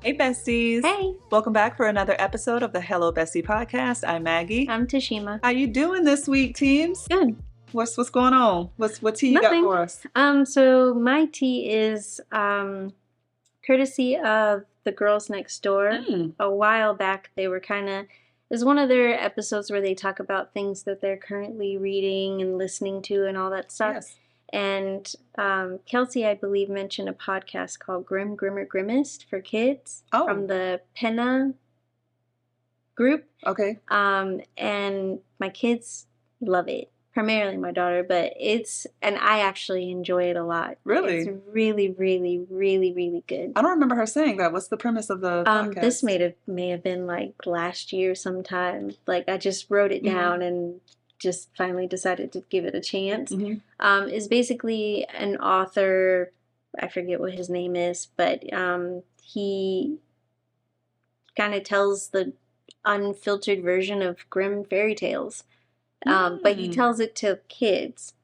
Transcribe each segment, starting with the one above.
Hey, besties. Hey. Welcome back for another episode of the Hello Bestie podcast. I'm Maggie. I'm Tashima. How you doing this week, teams? Good. What's going on? What tea you Nothing. got for us? So my tea is courtesy of the girls next door. A while back, they were it was one of their episodes where they talk about things that they're currently reading and listening to and all that stuff. Yes. And Kelsey, I believe, mentioned a podcast called Grim, Grimmer, Grimmest for kids from the Penna group. Okay. And my kids love it. Primarily my daughter, but and I actually enjoy it a lot. Really? It's really, really, really, really good. I don't remember her saying that. What's the premise of the podcast? This may have been like last year sometime. Like I just wrote it down and just finally decided to give it a chance. Is basically an author, I forget what his name is, but he kind of tells the unfiltered version of Grimm fairy tales. But he tells it to kids.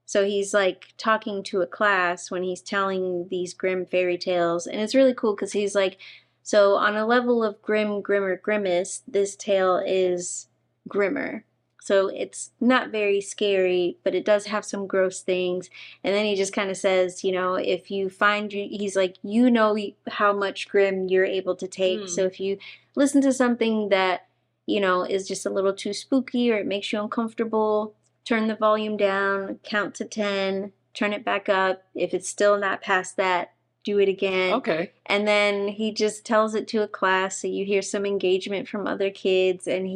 So he's like talking to a class when he's telling these Grimm fairy tales. And it's really cool because he's like, so on a level of Grim, Grimmer, Grimmest, this tale is grimmer. So it's not very scary, but it does have some gross things. And then he just kind of says, if you he's like, how much Grimm you're able to take. So if you listen to something that, is just a little too spooky or it makes you uncomfortable, turn the volume down, count to 10, turn it back up. If it's still not past that, do it again. Okay. And then he just tells it to a class, so you hear some engagement from other kids, and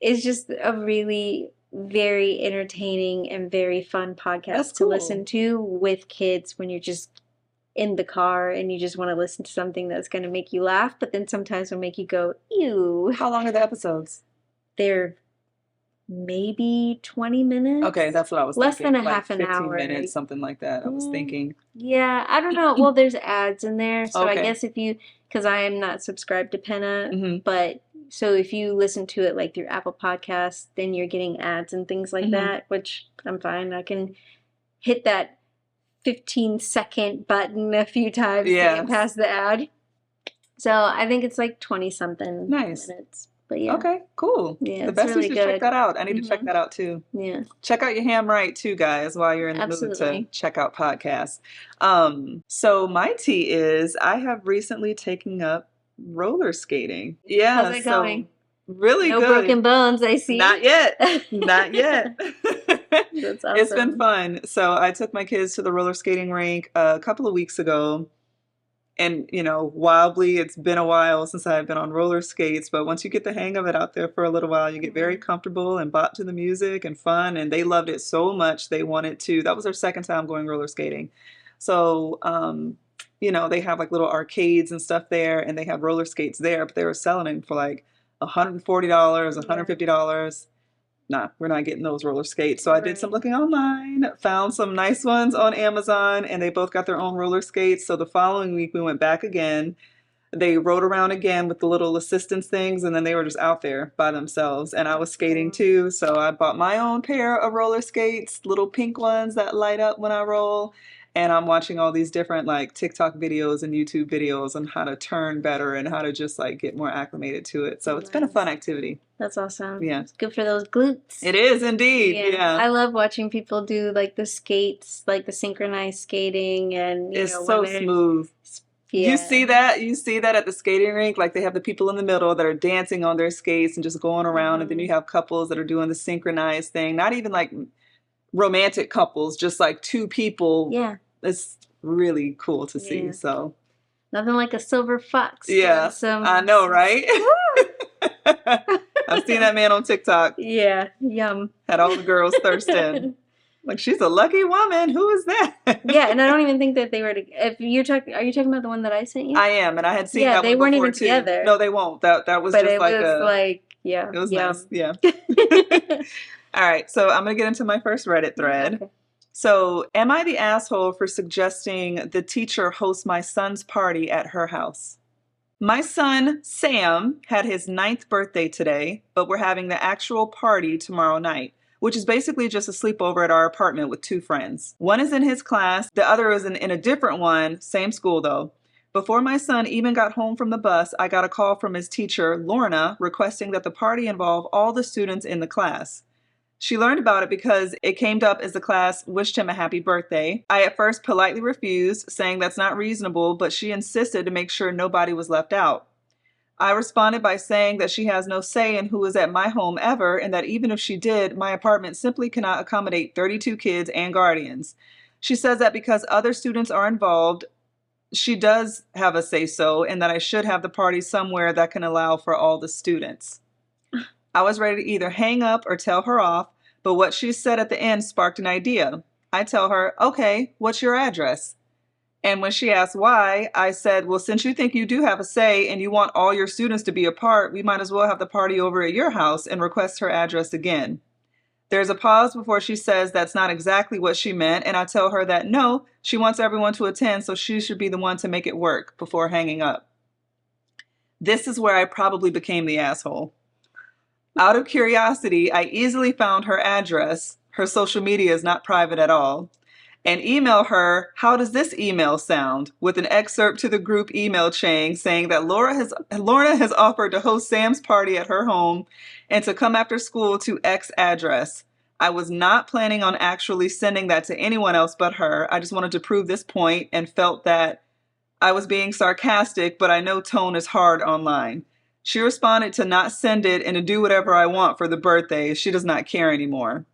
it's just a really very entertaining and very fun podcast to listen to with kids when you're just in the car and you just want to listen to something that's going to make you laugh, but then sometimes will make you go, ew. How long are the episodes? They're maybe 20 minutes. Okay, that's what I was Less thinking. than a half an 15 hour. minutes, something like that. I was thinking. Yeah, I don't know. Well, there's ads in there, so I Okay. guess because I am not subscribed to Penna, but so if you listen to it like through Apple Podcasts, then you're getting ads and things like that, which I'm fine. I can hit that 15-second button a few times to get past the ad. So I think it's like 20-something minutes. But yeah. Okay, cool. Yeah, the best really should good. check that out. I need to check that out too. Yeah. Check out your ham right too, guys, while you're in the mood to check out podcasts. So my tea is I have recently taken up roller skating. Yeah. How's it going? Really good. No broken bones, I see. Not yet. Not yet. That's awesome. It's been fun. So I took my kids to the roller skating rink a couple of weeks ago. And, wildly, it's been a while since I've been on roller skates. But once you get the hang of it out there for a little while, you get very comfortable and bop to the music and fun. And they loved it so much. They wanted to. That was their second time going roller skating. So, they have like little arcades and stuff there. And they have roller skates there. But they were selling them for like $140, $150. Nah, we're not getting those roller skates. So I did some looking online, found some nice ones on Amazon, and they both got their own roller skates. So the following week we went back again. They rode around again with the little assistance things, and then they were just out there by themselves. And I was skating too, so I bought my own pair of roller skates, little pink ones that light up when I roll. And I'm watching all these different like TikTok videos and YouTube videos on how to turn better and how to just like get more acclimated to it. So it's been a fun activity. That's awesome. Yeah. It's good for those glutes. It is indeed. Yeah. I love watching people do like the skates, like the synchronized skating, and it's so smooth. Yeah. You see that at the skating rink, like they have the people in the middle that are dancing on their skates and just going around, and then you have couples that are doing the synchronized thing, not even like romantic couples, just like two people. Yeah. It's really cool to see. So nothing like a silver fox. Yeah. I know, right? I've seen that man on TikTok. Yeah. Yum. Had all the girls thirsting. Like, she's a lucky woman. Who is that? Yeah, and I don't even think that they were. Are you talking about the one that I sent you? I am, and I had seen that one they weren't before even too. together. No, they won't. That was but just it like was like, yeah. It was yum. nice. Yeah. All right, so I'm gonna get into my first Reddit thread. Okay. So, am I the asshole for suggesting the teacher host my son's party at her house? My son, Sam, had his 9th birthday today, but we're having the actual party tomorrow night, which is basically just a sleepover at our apartment with 2 friends. One is in his class, the other is in a different one, same school though. Before my son even got home from the bus, I got a call from his teacher, Lorna, requesting that the party involve all the students in the class. She learned about it because it came up as the class wished him a happy birthday. I at first politely refused, saying that's not reasonable, but she insisted to make sure nobody was left out. I responded by saying that she has no say in who is at my home ever, and that even if she did, my apartment simply cannot accommodate 32 kids and guardians. She says that because other students are involved, she does have a say-so, and that I should have the party somewhere that can allow for all the students. I was ready to either hang up or tell her off, but what she said at the end sparked an idea. I tell her, okay, what's your address? And when she asked why, I said, well, since you think you do have a say and you want all your students to be a part, we might as well have the party over at your house, and request her address again. There's a pause before she says that's not exactly what she meant, and I tell her that no, she wants everyone to attend, so she should be the one to make it work, before hanging up. This is where I probably became the asshole. Out of curiosity, I easily found her address. Her social media is not private at all. And email her, how does this email sound? With an excerpt to the group email chain saying that Lorna has offered to host Sam's party at her home and to come after school to X address. I was not planning on actually sending that to anyone else but her. I just wanted to prove this point and felt that I was being sarcastic, but I know tone is hard online. She responded to not send it and to do whatever I want for the birthday. She does not care anymore.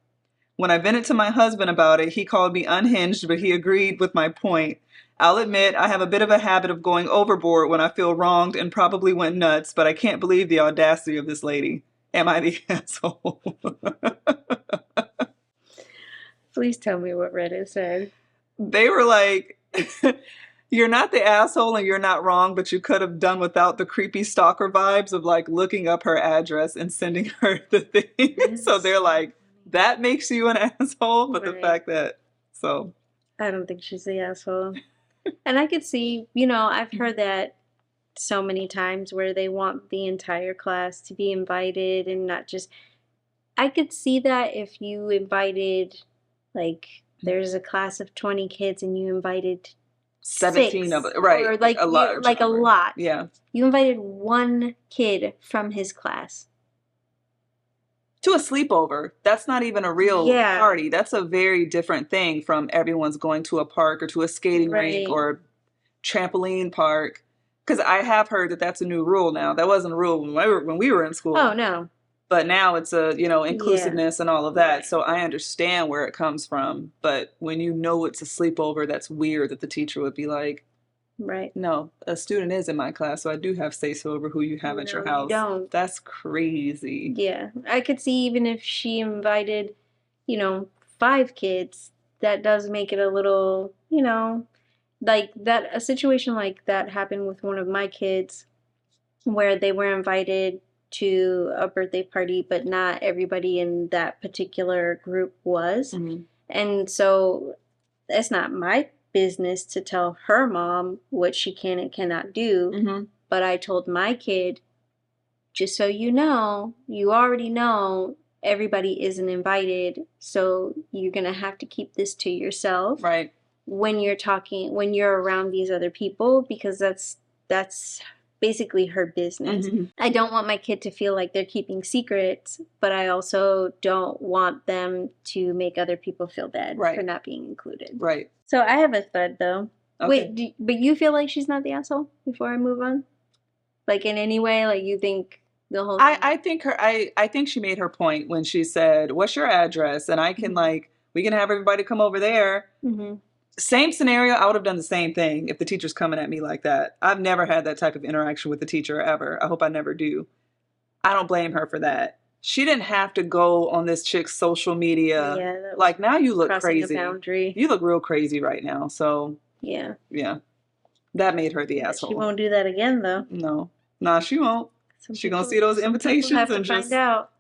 When I vented to my husband about it, he called me unhinged, but he agreed with my point. I'll admit I have a bit of a habit of going overboard when I feel wronged and probably went nuts, but I can't believe the audacity of this lady. Am I the asshole? Please tell me what Reddit said. They were like, you're not the asshole and you're not wrong, but you could have done without the creepy stalker vibes of like looking up her address and sending her the thing. So they're like, that makes you an asshole, but the fact that, so. I don't think she's the asshole. And I could see, you know, I've heard that so many times where they want the entire class to be invited and not just, I could see that if you invited, like, there's a class of 20 kids and you invited 17 of it, right? Or like a large like number. A lot. Yeah. You invited one kid from his class to a sleepover. That's not even a real party. That's a very different thing from everyone's going to a park or to a skating rink or trampoline park. Because I have heard that that's a new rule now. That wasn't a rule when we were in school. Oh, no. But now it's a, you know, inclusiveness and all of that. So I understand where it comes from. But when you know it's a sleepover, that's weird that the teacher would be like, no, a student is in my class, so I do have say-so over who you have at your house. You don't. That's crazy. Yeah. I could see even if she invited, you know, 5 kids, that does make it a little, you know, like that, a situation like that happened with one of my kids where they were invited to a birthday party, but not everybody in that particular group was. And so it's not my business to tell her mom what she can and cannot do. But I told my kid, just so you know, you already know everybody isn't invited, so you're gonna have to keep this to yourself. Right. When you're around these other people, because that's basically her business. I don't want my kid to feel like they're keeping secrets, but I also don't want them to make other people feel bad for not being included. Right. So I have a thread though. Okay. Wait, but you feel like she's not the asshole before I move on? Like in any way, like you think the whole thing? I think she made her point when she said, what's your address? And I can like, we can have everybody come over there. Same scenario, I would have done the same thing if the teacher's coming at me like that. I've never had that type of interaction with the teacher ever. I hope I never do. I don't blame her for that. She didn't have to go on this chick's social media. Yeah, like now you look crazy. You look real crazy right now. So yeah. That made her the asshole. She won't do that again though. No. Nah, she won't. She's gonna see those invitations and just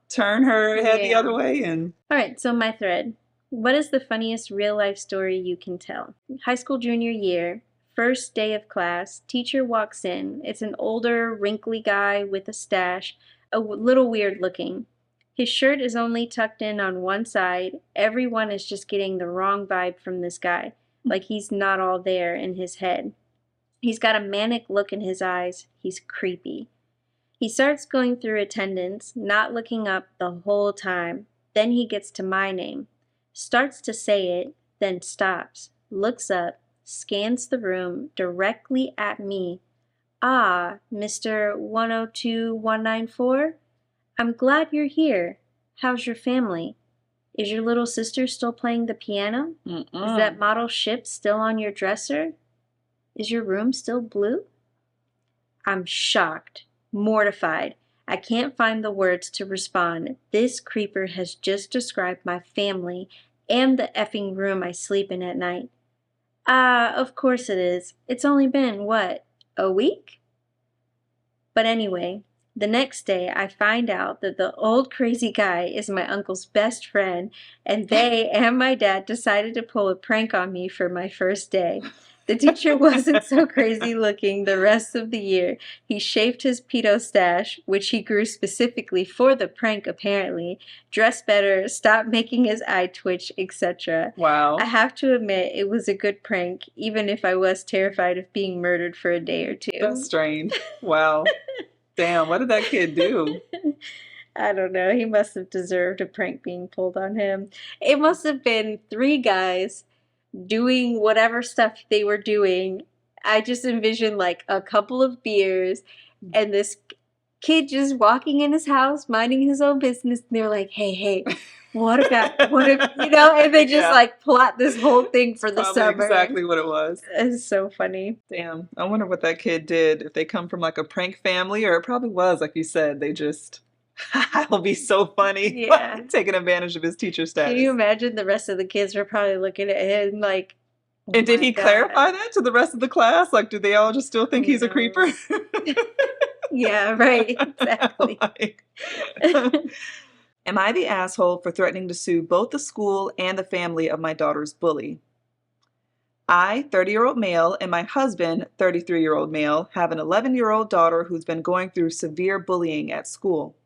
turn her head the other way. And all right, so my thread. What is the funniest real-life story you can tell? High school junior year, first day of class, teacher walks in. It's an older, wrinkly guy with a stash, a little weird looking. His shirt is only tucked in on one side. Everyone is just getting the wrong vibe from this guy, like he's not all there in his head. He's got a manic look in his eyes. He's creepy. He starts going through attendance, not looking up the whole time. Then he gets to my name, starts to say it, then stops, looks up, scans the room directly at me. Ah, Mr. 102194? I'm glad you're here. How's your family? Is your little sister still playing the piano? Is that model ship still on your dresser? Is your room still blue? I'm shocked, mortified. I can't find the words to respond. This creeper has just described my family and the effing room I sleep in at night. Ah, of course it is. It's only been, what, a week? But anyway, the next day I find out that the old crazy guy is my uncle's best friend, and they and my dad decided to pull a prank on me for my first day. The teacher wasn't so crazy looking the rest of the year. He shaved his pedo stash, which he grew specifically for the prank apparently, dressed better, stopped making his eye twitch, etc. Wow. I have to admit it was a good prank, even if I was terrified of being murdered for a day or two. That's strange. Wow. Damn, what did that kid do? I don't know. He must have deserved a prank being pulled on him. It must have been three guys doing whatever stuff they were doing. I just envisioned like a couple of beers and this kid just walking in his house, minding his own business. And they're like, hey, what if, and they just like plot this whole thing for the Probably summer. exactly what it was. It's so funny. Damn, I wonder what that kid did. If they come from like a prank family, or it probably was, like you said, they just, it'll be so funny. Yeah. Taking advantage of his teacher status. Can you imagine the rest of the kids were probably looking at him like, oh and did he God. clarify that to the rest of the class? Like, do they all just still think he's a creeper? Yeah, right. Exactly. Am I the asshole for threatening to sue both the school and the family of my daughter's bully? I, 30-year-old male, and my husband, 33-year-old male, have an 11-year-old daughter who's been going through severe bullying at school.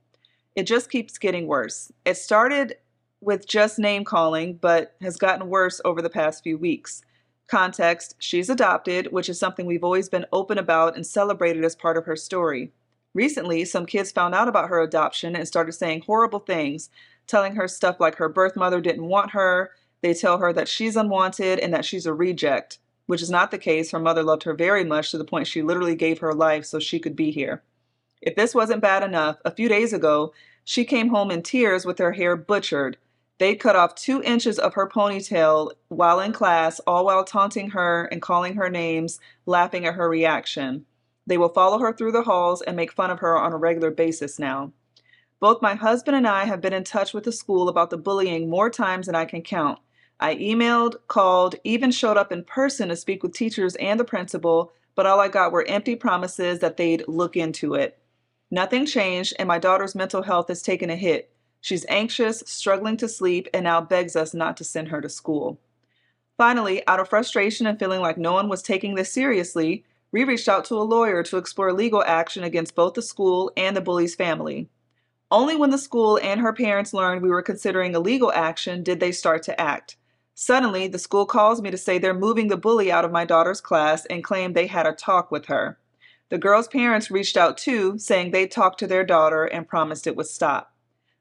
It just keeps getting worse. It started with just name calling, but has gotten worse over the past few weeks. Context, she's adopted, which is something we've always been open about and celebrated as part of her story. Recently, some kids found out about her adoption and started saying horrible things, telling her stuff like her birth mother didn't want her. They tell her that she's unwanted and that she's a reject, which is not the case. Her mother loved her very much to the point she literally gave her life so she could be here. If this wasn't bad enough, a few days ago, she came home in tears with her hair butchered. They cut off 2 inches of her ponytail while in class, all while taunting her and calling her names, laughing at her reaction. They will follow her through the halls and make fun of her on a regular basis now. Both my husband and I have been in touch with the school about the bullying more times than I can count. I emailed, called, even showed up in person to speak with teachers and the principal, but all I got were empty promises that they'd look into it. Nothing changed, and my daughter's mental health has taken a hit. She's anxious, struggling to sleep, and now begs us not to send her to school. Finally, out of frustration and feeling like no one was taking this seriously, we reached out to a lawyer to explore legal action against both the school and the bully's family. Only when the school and her parents learned we were considering a legal action did they start to act. Suddenly, the school calls me to say they're moving the bully out of my daughter's class and claim they had a talk with her. The girl's parents reached out too, saying they talked to their daughter and promised it would stop.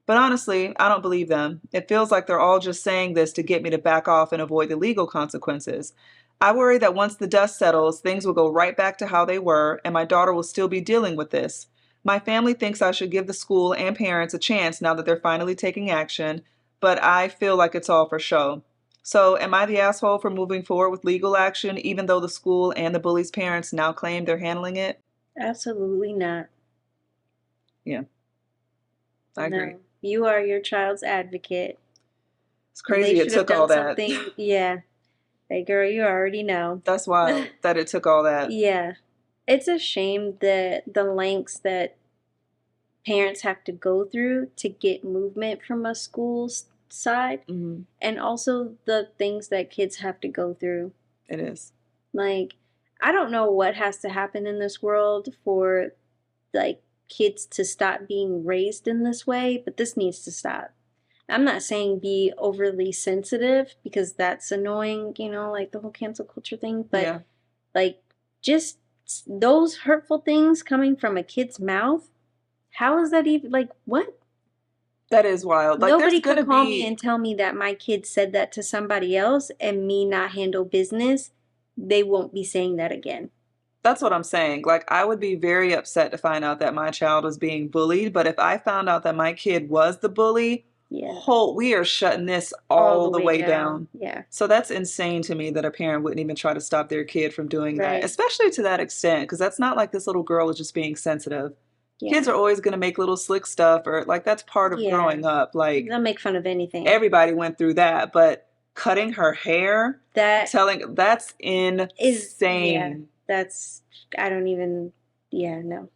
But honestly, I don't believe them. It feels like they're all just saying this to get me to back off and avoid the legal consequences. I worry that once the dust settles, things will go right back to how they were, and my daughter will still be dealing with this. My family thinks I should give the school and parents a chance now that they're finally taking action, but I feel like it's all for show. So, am I the asshole for moving forward with legal action, even though the school and the bully's parents now claim they're handling it? Absolutely not. Yeah. I agree. No. You are your child's advocate. It's crazy it took all that. Yeah. Hey, girl, you already know. That's wild that it took all that. Yeah. It's a shame that the lengths that parents have to go through to get movement from a school's side, and also the things that kids have to go through. It is. Like, I don't know what has to happen in this world for, like, kids to stop being raised in this way, but this needs to stop. I'm not saying be overly sensitive because that's annoying, like the whole cancel culture thing, but like just those hurtful things coming from a kid's mouth, how is that even, like, what? That is wild. Like, there's Nobody could gonna call me be. and tell me that my kid said that to somebody else and me not handle business. They won't be saying that again. That's what I'm saying. Like, I would be very upset to find out that my child was being bullied. But if I found out that my kid was the bully, Yeah. we are shutting this All all the the way way down. down. Yeah. So that's insane to me that a parent wouldn't even try to stop their kid from doing that, Right. especially to that extent, because that's not like this little girl is just being sensitive. Kids Yeah. are always going to make little slick stuff, or like that's part of Yeah. growing up. Like, They'll make fun of anything. everybody went through that, but cutting her hair, That telling that's is, yeah, insane. that's, I don't even, yeah, no.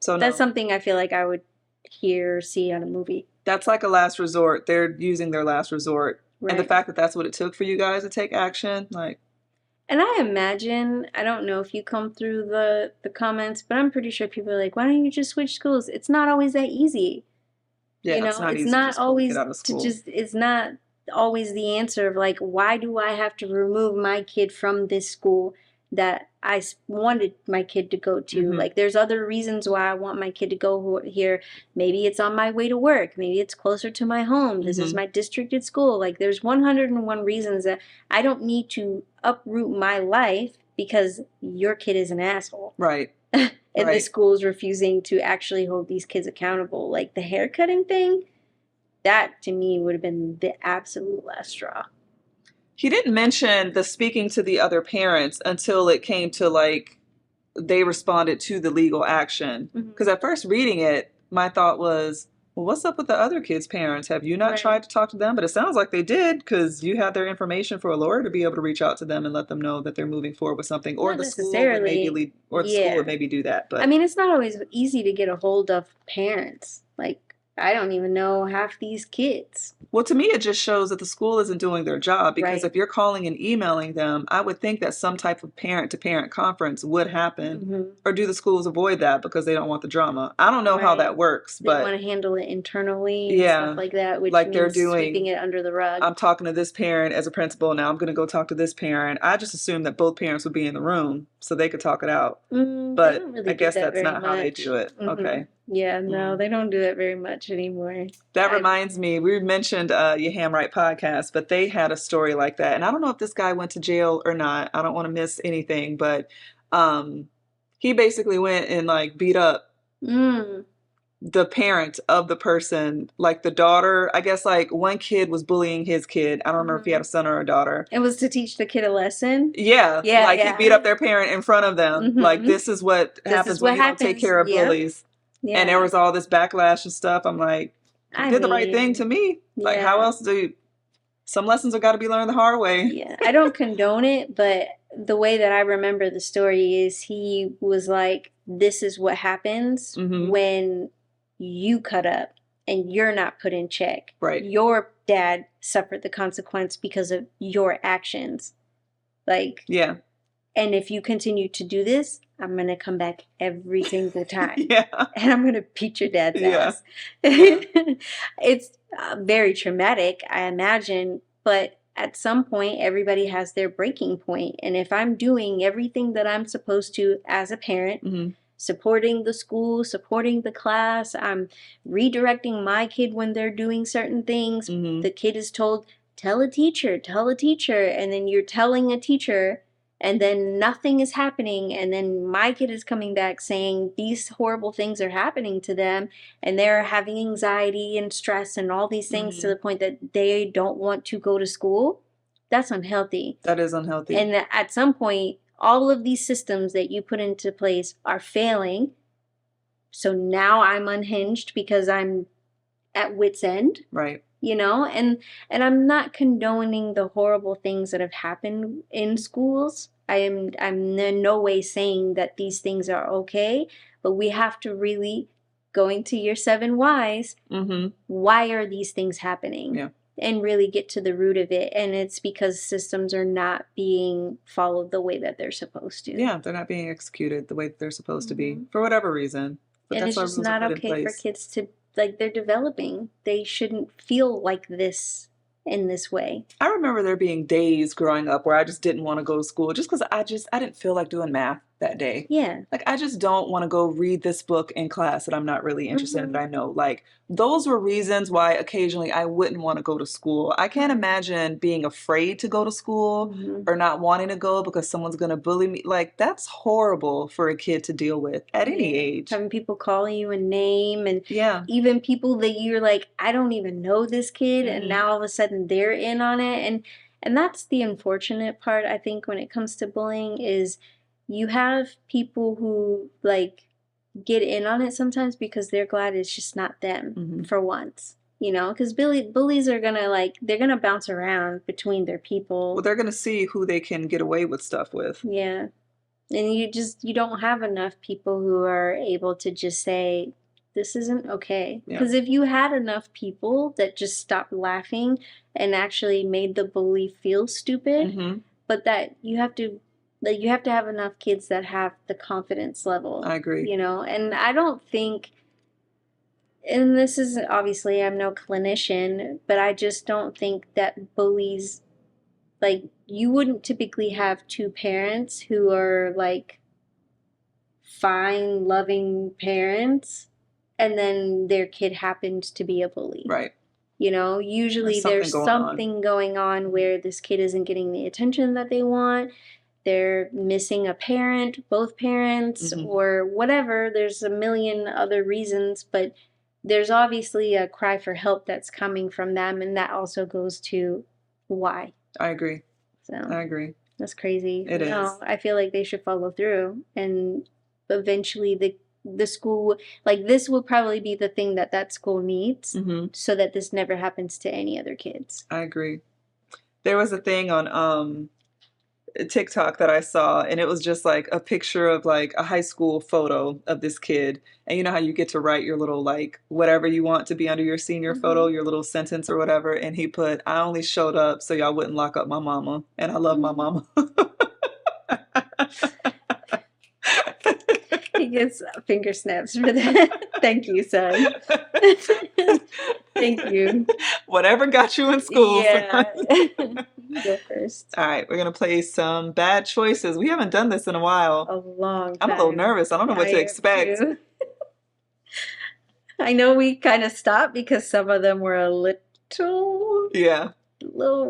So That's no. something I feel like I would hear or see on a movie. That's like a last resort. They're using their last resort. And the Right. fact that that's what it took for you guys to take action, like, And I imagine, I don't know if you come through the comments, but I'm pretty sure people are like, why don't you just switch schools? It's not always that easy. You yeah, it's know, not it's easy to not just pull a kid always out of to school. just, it's not always the answer of like, why do I have to remove my kid from this school that I wanted my kid to go to? Hmm. Like, there's other reasons why I want my kid to go here. Maybe it's on my way to work. Maybe it's closer to my home. This is Hmm. my districted school. Like, there's 101 reasons that I don't need to uproot my life because your kid is an asshole. Right. And the Right. school is refusing to actually hold these kids accountable. Like the haircutting thing, that to me would have been the absolute last straw. He didn't mention the speaking to the other parents until it came to like they responded to the legal action. Because Mm-hmm. at first reading it, my thought was, well, what's up with the other kids' parents? Have you not Right. tried to talk to them? But it sounds like they did because you had their information for a lawyer to be able to reach out to them and let them know that they're moving forward with something, or Not the school would maybe necessarily. lead, or the school would Yeah. maybe do that. I But mean, it's not always easy to get a hold of parents. Like, I don't even know half these kids. well, to me, it just shows that the school isn't doing their job because Right. if you're calling and emailing them, I would think that some type of parent to parent conference would happen. Mm-hmm. Or do the schools avoid that because they don't want the drama? I don't know how Right. that works, They want but to handle it internally and stuff yeah, like that, which like they're means sweeping doing, it under the rug. I'm talking to this parent as a principal. Now I'm going to go talk to this parent. I just assumed that both parents would be in the room so they could talk it out. They But don't I really do guess that that's very not how they much. do it. Okay. Yeah, no, Mm. they don't do that very much anymore. That I reminds me, we mentioned your Ham Right podcast, but they had a story like that. And I don't know if this guy went to jail or not. I don't want to miss anything, but um, he basically went and like beat up mm, the parent of the person, like the daughter. I guess like one kid was bullying his kid. I don't remember if he had hmm a son or a daughter. It was to teach the kid a lesson. Yeah, Yeah, like he beat yeah. up their parent in front of them. Like, hmm this is what This is happens when what you don't take happens. care of Yep. bullies. And there Yeah. was all this backlash and stuff. I'm like, he I did the right thing to mean, me. Like, how yeah. else do you, some lessons have got to be learned the hard way. Yeah. I don't condone it, but the way that I remember the story is he was like, this is what happens Hmm. when you cut up and you're not put in check. Right. Your dad suffered the consequence because of your actions. Like, Yeah. and if you continue to do this, I'm going to come back every single time. Yeah. And I'm going to beat your dad's Yeah. ass. Yeah. It's very traumatic, I imagine, but at some point, everybody has their breaking point. And if I'm doing everything that I'm supposed to as a parent, Hmm. supporting the school, supporting the class, I'm redirecting my kid when they're doing certain things, Hmm. the kid is told, tell a teacher, and then you're telling a teacher and then nothing is happening, and then my kid is coming back saying these horrible things are happening to them, and they're having anxiety and stress and all these things to Hmm. the point that they don't want to go to school. That's unhealthy. That is unhealthy. And at some point, all of these systems that you put into place are failing. So now I'm unhinged because I'm at wit's end. Right. You know, and I'm not condoning the horrible things that have happened in schools. I'm in no way saying that these things are okay, but we have to really, going to your 7 whys, Hmm. why are these things happening? Yeah. And really get to the root of it. And it's because systems are not being followed the way that they're supposed to. Yeah, they're not being executed the way that they're supposed to be hmm for whatever reason. But And that's it's why just rules are not put in okay for place. kids to, like, they're developing. They shouldn't feel like this in this way. I remember there being days growing up where I just didn't want to go to school just because I didn't feel like doing math. that day. Yeah. Like, I just don't want to go read this book in class that I'm not really interested in, that I know. Like, those were reasons why occasionally I wouldn't want to go to school. I can't imagine being afraid to go to school or not wanting to go because someone's going to bully me. Like, that's horrible for a kid to deal with at any age. Having people calling you a name, and Yeah. even people that you're like, I don't even know this kid, and now all of a sudden they're in on it. And that's the unfortunate part, I think, when it comes to bullying, is you have people who like get in on it sometimes because they're glad it's just not them for once, you know, because bullies are gonna they're gonna bounce around between their people. Well, they're gonna see who they can get away with stuff with. Yeah. And you don't have enough people who are able to just say, this isn't okay. Because if you had enough people that just stopped laughing and actually made the bully feel stupid, but that you have to have enough kids that have the confidence level. I agree. You know, and I don't think, and this is obviously, I'm no clinician, but I just don't think that bullies, like, you wouldn't typically have two parents who are like fine, loving parents, and then their kid happens to be a bully. Right. You know, usually there's something going on where this kid isn't getting the attention that they want. They're missing a parent, both parents, or whatever. There's a million other reasons, but there's obviously a cry for help that's coming from them, and that also goes to why. I agree. So I agree. That's crazy. It is. I feel like they should follow through, and eventually the school, like, this will probably be the thing that school needs, so that this never happens to any other kids. I agree. There was a thing on TikTok that I saw, and it was just like a picture of like a high school photo of this kid, and you know how you get to write your little like whatever you want to be under your senior photo, your little sentence or whatever, and he put, I only showed up so y'all wouldn't lock up my mama, and I love my mama. He gets finger snaps for that. Thank you, son. Thank you. Whatever got you in school. Yeah. Go first. All right, we're going to play some bad choices. We haven't done this in a while. A long time. I'm a little nervous. I don't know what to expect. I know we kind of stopped because some of them were a little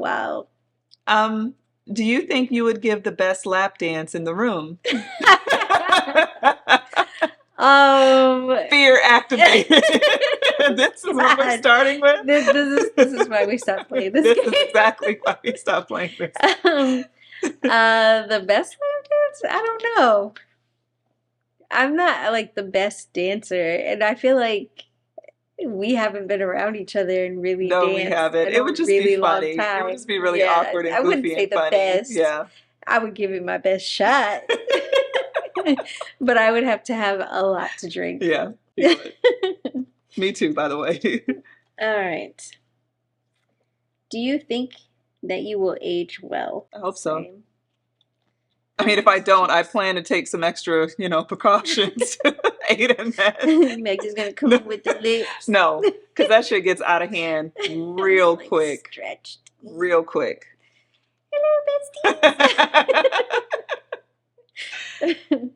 wild. Do you think you would give the best lap dance in the room? Fear activated. This is what we're starting with. This is why we stopped playing this game. This is exactly why we stopped playing this. The best lap dance? I don't know. I'm not like the best dancer, and I feel like we haven't been around each other and really danced. No, we haven't. It would just be funny. It would just be really awkward and goofy. I wouldn't say the funny. Best. Yeah. I would give it my best shot. But I would have to have a lot to drink. Yeah, you would. Me too, by the way. All right. Do you think that you will age well? I hope so. I mean, if I don't, I plan to take some extra, precautions. Aid and that. Meg is going to come up with the lips. No, because that shit gets out of hand real quick. Stretched. Real quick. Hello, besties.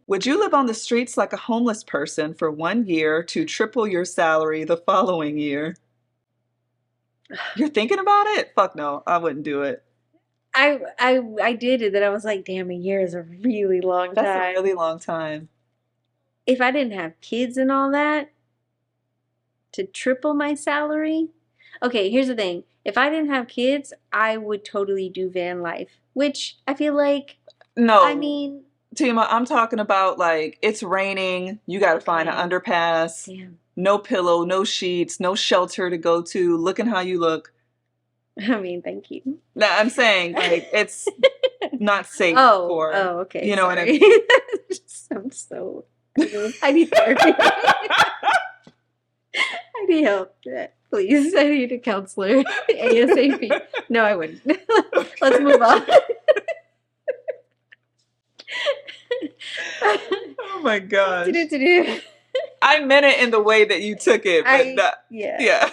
Would you live on the streets like a homeless person for 1 year to triple your salary the following year? You're thinking about it? Fuck no, I wouldn't do it. I did it, and I was like, damn, a year is a really long time. That's a really long time. If I didn't have kids and all that, to triple my salary? Okay, here's the thing. If I didn't have kids, I would totally do van life, which I feel like, no. I mean... Tima, I'm talking about like it's raining, you got to find an underpass, no pillow, no sheets, no shelter to go to, looking how you look. I mean, thank you. No, I'm saying like it's not safe for. Oh, okay. You know what I mean? I'm so. I need therapy. I need help. Please, I need a counselor ASAP. No, I wouldn't. Let's move on. Oh my gosh. I meant it in the way that you took it, but yeah.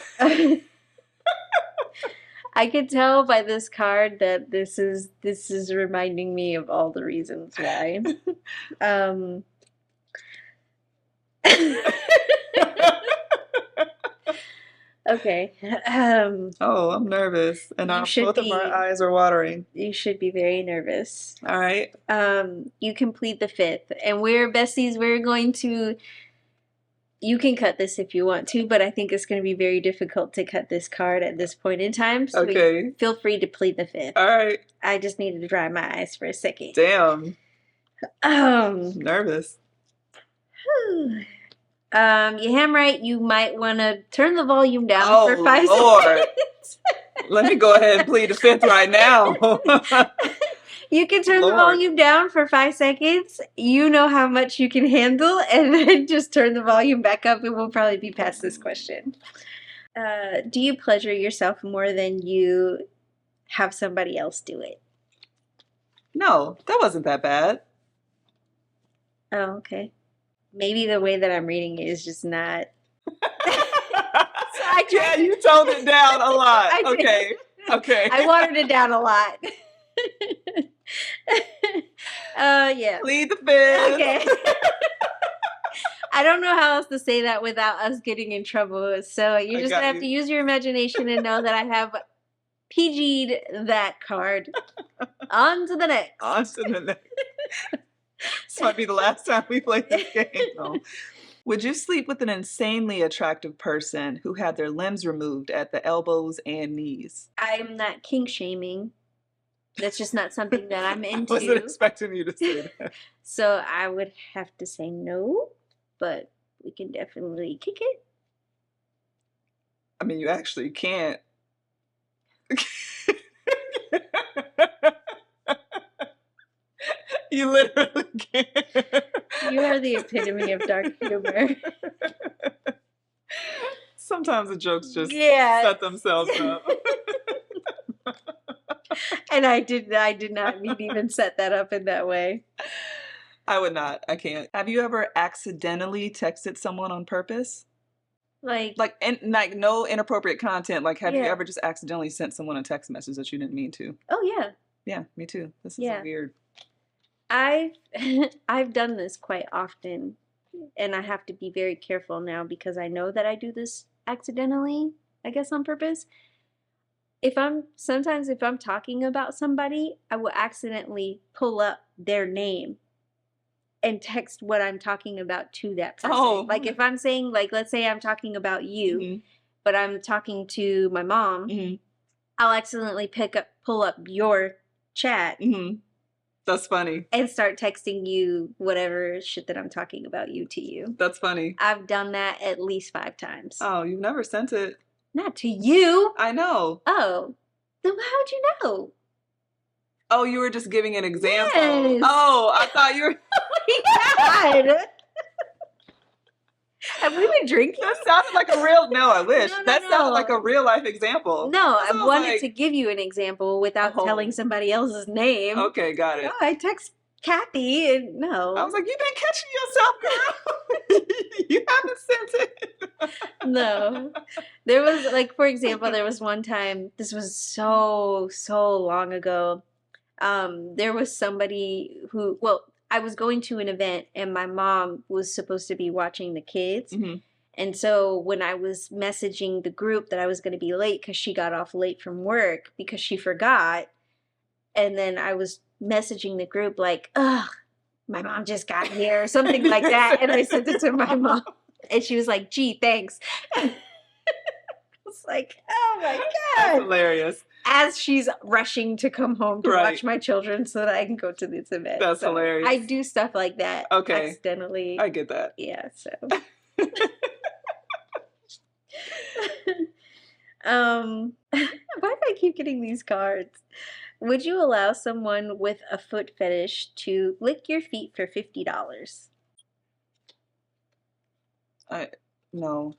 I can tell by this card that this is reminding me of all the reasons why. Um, okay. Oh, I'm nervous, and You should both of our be eyes are watering. you should be very nervous. All right. You complete the fifth, and we're besties. We're going to. You can cut this if you want to, but I think it's going to be very difficult to cut this card at this point in time. So Okay. feel free to plead the fifth. All right. I just needed to dry my eyes for a second. Damn. Um, Nervous. You ham right. You might want to turn the volume down Oh, for 5 Lord. seconds. Let me go ahead and plead the fifth right now. You can turn the Lord. volume down for 5 seconds. You know how much you can handle, and then just turn the volume back up, and we'll probably be past this question. Do you pleasure yourself more than you have somebody else do it? No, that wasn't that bad. Oh, okay. Maybe the way that I'm reading it is just not. Yeah, you toned it down a lot. I did. Okay. Okay. I watered it down a lot. Yeah. Plead the fifth. Okay. I don't know how else to say that without us getting in trouble. So you're just gonna have to use your imagination and know that I have PG'd that card. On to the next. On to the next. This might be the last time we play this game. No. Would you sleep with an insanely attractive person who had their limbs removed at the elbows and knees? I'm not kink shaming. That's just not something that I'm into. I wasn't expecting you to say that. So I would have to say no, but we can definitely kick it. I mean, you actually can't. You literally can't. You are the epitome of dark humor. Sometimes the jokes just set themselves up. And I did not mean to even set that up in that way. I would not. I can't. Have you ever accidentally texted someone on purpose? Like no inappropriate content. Like, have you ever just accidentally sent someone a text message that you didn't mean to? Oh yeah. Yeah, me too. This is weird. I've done this quite often, and I have to be very careful now because I know that I do this accidentally, I guess on purpose. If I'm talking about somebody, I will accidentally pull up their name and text what I'm talking about to that person. Oh. Like if I'm saying, like, let's say I'm talking about you, but I'm talking to my mom, I'll accidentally pull up your chat. That's funny. And start texting you whatever shit that I'm talking about you to you. That's funny. I've done that at least 5 times. Oh, you've never sent it. Not to you. I know. Oh. Then how'd you know? Oh, you were just giving an example. Yes. Oh, I thought you were. Oh my God. Have we been drinking? That sounded like a real. No, I wish. No. That sounded like a real life example. No, I wanted to give you an example without telling somebody else's name. Okay, got it. No, I text Kathy and no. I was like, you've been catching yourself, girl. You haven't sent it. No. There was, like, for example, there was one time, this was so long ago. There was somebody who, well, I was going to an event and my mom was supposed to be watching the kids. And so when I was messaging the group that I was going to be late because she got off late from work because she forgot. And then I was messaging the group like, ugh, my mom just got here or something like that. And I sent it to my mom and she was like, gee, thanks. I was like, oh my God. That's hilarious. As she's rushing to come home to watch my children so that I can go to this event. That's hilarious. I do stuff like that accidentally. I get that. Yeah, so. Why do I keep getting these cards? Would you allow someone with a foot fetish to lick your feet for $50? No.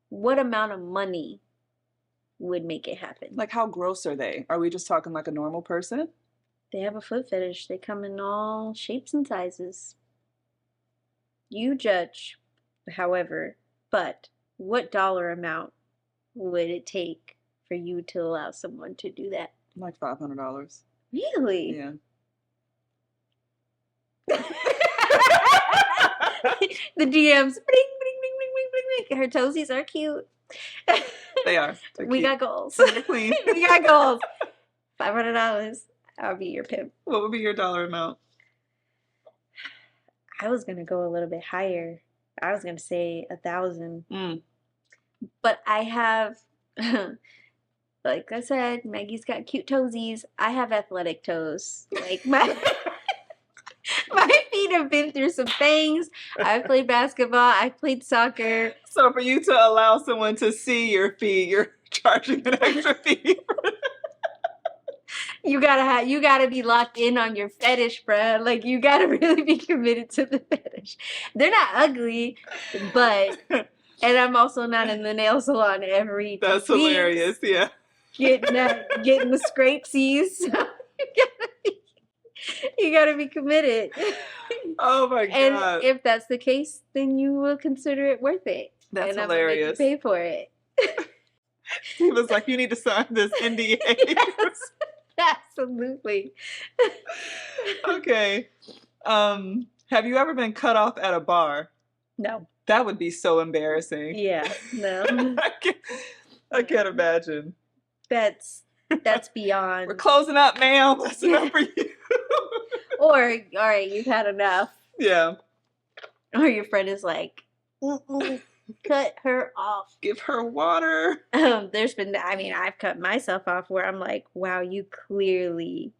What amount of money would make it happen? Like, how gross are they? Are we just talking like a normal person? They have a foot fetish. They come in all shapes and sizes. You judge, however, but what dollar amount would it take for you to allow someone to do that? Like $500. Really? Yeah. The DMs. Bling, bling, bling, bling, bling, bling, bling. Her toesies are cute. They are. They're We cute. got goals. They're clean. We got goals. $500. I'll be your pimp. What would be your dollar amount? I was gonna go a little bit higher. I was gonna say 1,000. Mm. But I have, like I said, Maggie's got cute toesies. I have athletic toes. Like my feet have been through some things. I've played basketball. I've played soccer. So for you to allow someone to see your feet, you're charging an extra fee. You gotta be locked in on your fetish, bruh. Like you gotta really be committed to the fetish. They're not ugly, but and I'm also not in the nail salon every 2 That's weeks hilarious. Yeah. getting the scrapesies. So you gotta be committed. Oh my And God. if that's the case, then you will consider it worth it. That's and hilarious. I'm gonna make you pay for it. He was like, you need to sign this NDA. Absolutely. Okay. Have you ever been cut off at a bar? No. That would be so embarrassing. Yeah. No. I can't imagine. That's beyond. We're closing up, ma'am. That's enough for you. Or, all right, you've had enough. Yeah. Or your friend is like, cut her off. Give her water. There's been, I mean, I've cut myself off where I'm like, wow, you clearly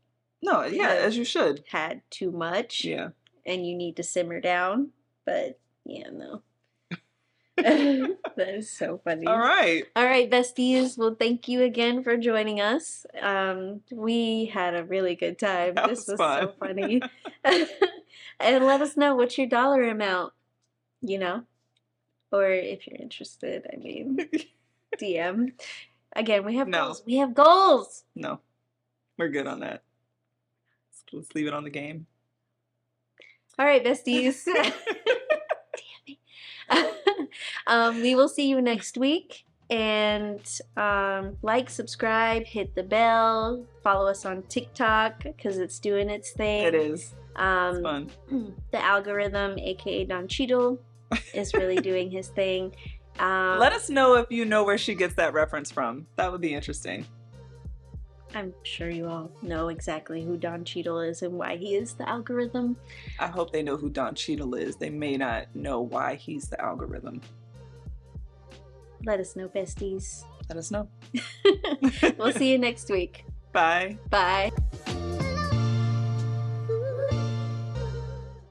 No, yeah, as you should. had too much. Yeah. And you need to simmer down. But, yeah, no. That is so funny. All right. All right, besties. Well, thank you again for joining us. We had a really good time. This was fun. so funny. And let us know what's your dollar amount, you know? Or if you're interested, I mean, DM. Again, we have goals. We have goals. No. We're good on that. Let's leave it on the game. All right, besties. We will see you next week. And like, subscribe, hit the bell, follow us on TikTok because it's doing its thing. It is. It's fun. The algorithm, aka Don Cheadle, is really doing his thing. Let us know if you know where she gets that reference from. That would be interesting. I'm sure you all know exactly who Don Cheadle is and why he is the algorithm. I hope they know who Don Cheadle is. They may not know why he's the algorithm. Let us know, besties. Let us know. We'll see you next week. Bye. Bye.